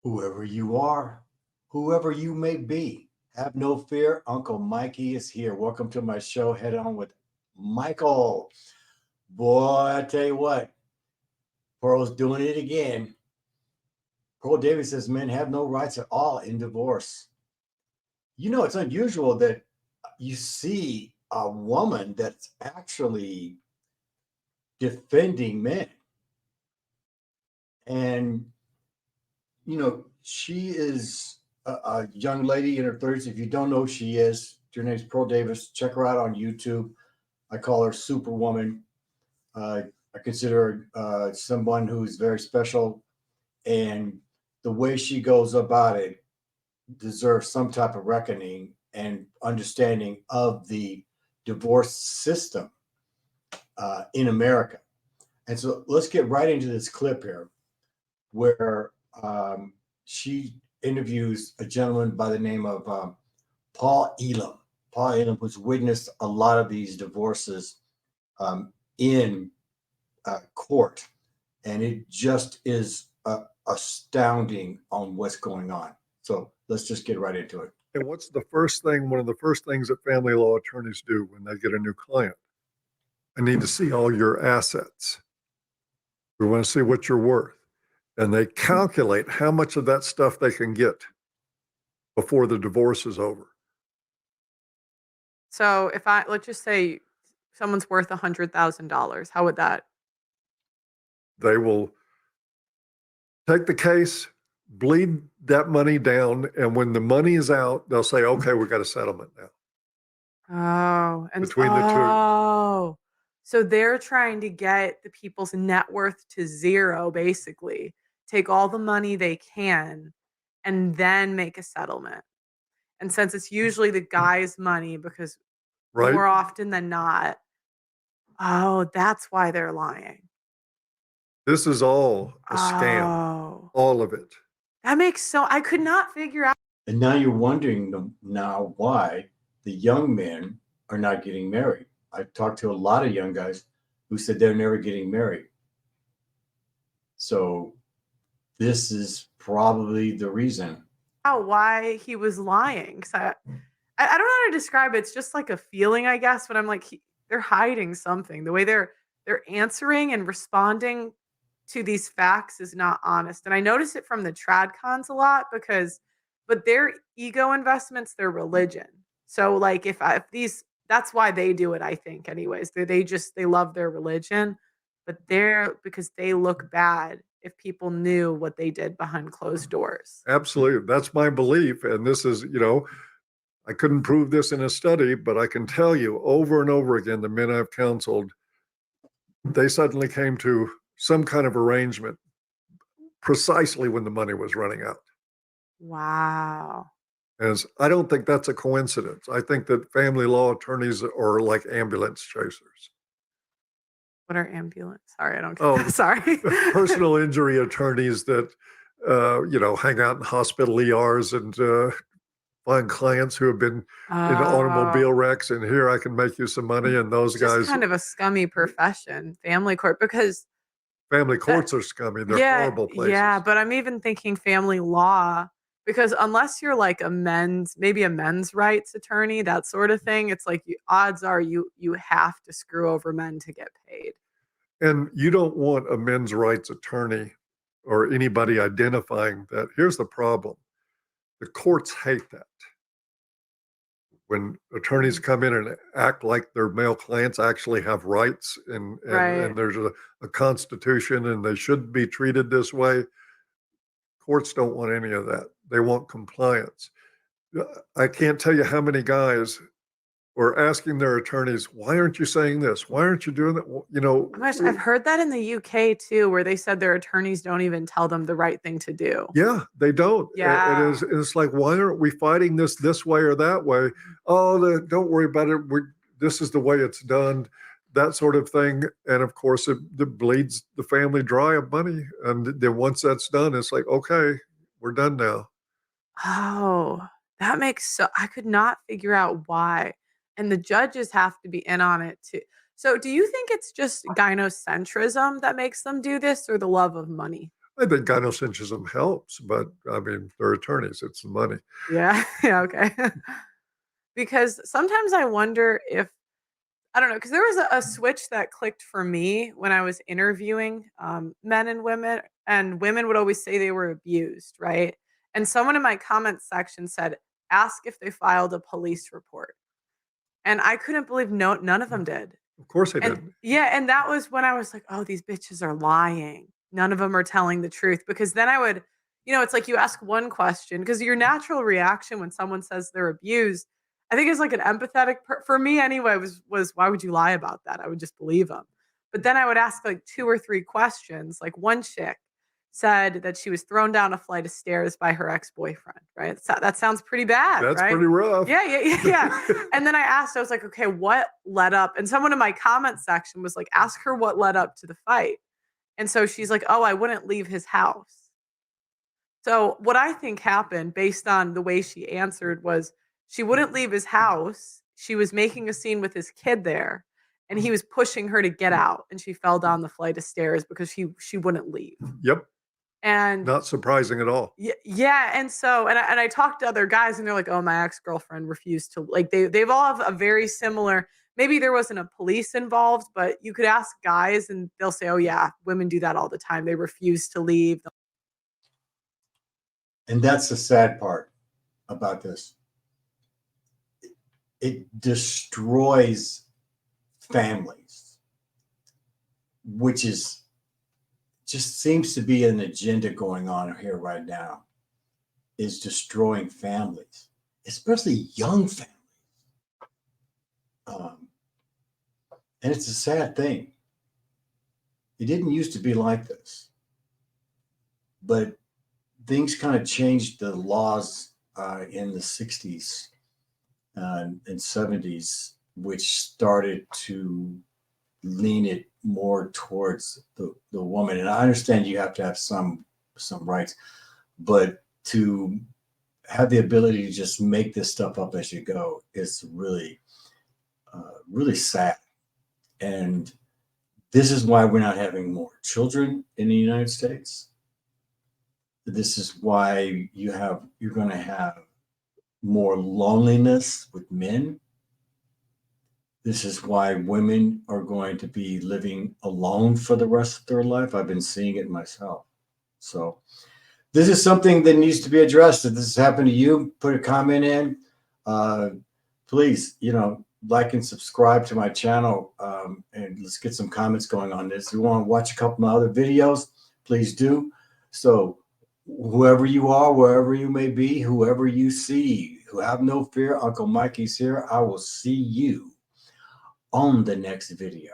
Whoever you are, whoever you may be, have no fear. Uncle Mikey is here. Welcome to my show, Head On with Michael. Boy, I tell you what, Pearl's doing it again. Pearl Davis says men have no rights at all in divorce. You know, it's unusual that you see a woman that's actually defending men. And, she is a young lady in her 30s. If you don't know who she is, her name's Pearl Davis. Check her out on YouTube. I call her Superwoman. Uh, I consider her someone who's very special. And the way she goes about it deserves some type of reckoning and understanding of the divorce system in America. And so let's get right into this clip here where she interviews a gentleman by the name of Paul Elam. Paul Elam, who's witnessed a lot of these divorces in court. And it just is astounding on what's going on. So let's just get right into it. And what's the first thing, one of the first things that family law attorneys do when they get a new client? I need to see all your assets. We want to see what you're worth. And they calculate how much of that stuff they can get before the divorce is over. So let's just say someone's worth $100,000, how would that? They will take the case, bleed that money down, and when the money is out, they'll say, okay, we got a settlement now. Oh, and between the two. So they're trying to get the people's net worth to zero, basically. Take all the money they can and then make a settlement. And since it's usually the guy's money, because more often than not, that's why they're lying. This is all a scam. All of it. That makes I could not figure out. And now you're wondering now why the young men are not getting married. I've talked to a lot of young guys who said they're never getting married. So this is probably the reason. Why he was lying. I don't know how to describe it. It's just like a feeling, I guess, but I'm like, they're hiding something. The way they're answering and responding to these facts is not honest. And I notice it from the tradcons a lot but their ego investments, their religion. So like if that's why they do it, I think, anyways. They love their religion, but because they look bad if people knew what they did behind closed doors. Absolutely. That's my belief. And this is, I couldn't prove this in a study, but I can tell you over and over again, the men I've counseled, they suddenly came to some kind of arrangement precisely when the money was running out. Wow. And I don't think that's a coincidence. I think that family law attorneys are like ambulance chasers. What are ambulance? Sorry, I don't get that. Sorry. Personal injury attorneys that, hang out in hospital ERs and find clients who have been in automobile wrecks, and here I can make you some money. And those it's guys. Just kind of a scummy profession, family court, because family courts are scummy. They're horrible places. Yeah, but I'm even thinking family law, because unless you're like maybe a men's rights attorney, that sort of thing, it's like odds are you have to screw over men to get paid. And you don't want a men's rights attorney or anybody identifying that. Here's the problem. The courts hate that. When attorneys come in and act like their male clients actually have rights and there's a constitution and they should be treated this way, courts don't want any of that. They want compliance. I can't tell you how many guys were asking their attorneys, why aren't you saying this? Why aren't you doing that? Oh gosh, I've heard that in the UK too, where they said their attorneys don't even tell them the right thing to do. Yeah, they don't. Yeah. It's like, why aren't we fighting this way or that way? Oh, don't worry about it. This is the way it's done, that sort of thing. And of course, it bleeds the family dry of money. And then once that's done, it's like, okay, we're done now. Oh, that makes I could not figure out why. And the judges have to be in on it too. So do you think it's just gynocentrism that makes them do this, or the love of money? I think gynocentricism helps, but I mean, they're attorneys. It's the money. Yeah. Yeah. Okay. Because sometimes I wonder if, I don't know, because there was a switch that clicked for me when I was interviewing men and women would always say they were abused, right? And someone in my comment section said, ask if they filed a police report. And I couldn't believe none of them did. Of course they And didn't. yeah, and that was when I was like, "Oh, these bitches are lying. None of them are telling the truth." Because then I would, it's like you ask one question because your natural reaction when someone says they're abused, I think is like an empathetic for me anyway was why would you lie about that? I would just believe them. But then I would ask like two or three questions. Like one chick said that she was thrown down a flight of stairs by her ex-boyfriend, right? So that sounds pretty bad, That's right? pretty rough. Yeah. And then I asked, I was like, okay, what led up? And someone in my comment section was like, ask her what led up to the fight. And so she's like, oh, I wouldn't leave his house. So what I think happened based on the way she answered was she wouldn't leave his house. She was making a scene with his kid there and he was pushing her to get out and she fell down the flight of stairs because she wouldn't leave. Yep. And Not surprising at all. yeah, and so and I talked to other guys and they're like, "Oh, my ex-girlfriend refused to," like they've all have a very similar, maybe there wasn't a police involved, but you could ask guys and they'll say, "Oh yeah, women do that all the time. They refuse to leave." And that's the sad part about this. It destroys families, which is just seems to be an agenda going on here right now, is destroying families, especially young families. And it's a sad thing. It didn't used to be like this, but things kind of changed the laws in the 60s and 70s, which started to lean it more towards the woman. And I understand you have to have some rights, but to have the ability to just make this stuff up as you go is really, really sad. And this is why we're not having more children in the United States. This is why you're going to have more loneliness with men. This is why women are going to be living alone for the rest of their life. I've been seeing it myself. So this is something that needs to be addressed. If this has happened to you, put a comment in. Please, like and subscribe to my channel, and let's get some comments going on this. If you want to watch a couple of other videos, please do. So whoever you are, wherever you may be, whoever you see, who have no fear, Uncle Mikey's here. I will see you on the next video.